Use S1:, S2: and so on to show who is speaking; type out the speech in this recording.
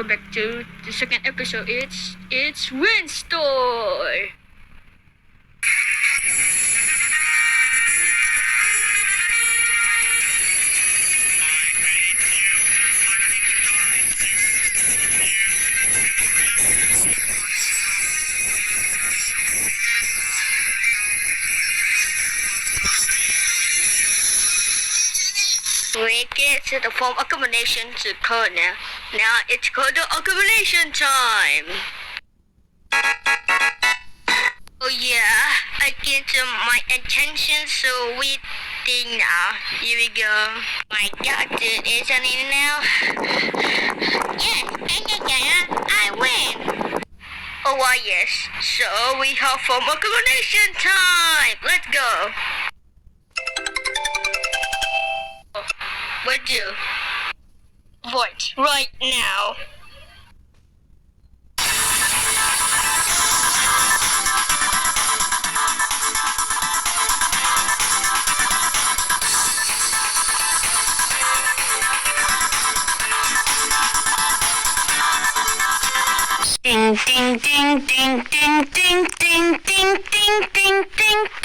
S1: welcome back to the second episode. It's Winstore. We get to the form accumulation to code now. Now it's code accumulation time. Oh yeah, I get my attention, so we think now. Here we go. My god, dude, is it in now? Yes, I win. Oh why yes. So we have form accumulation time. Let's go. What do? What? Right now. Ding ding ding ding ding ding ding ding ding ding ding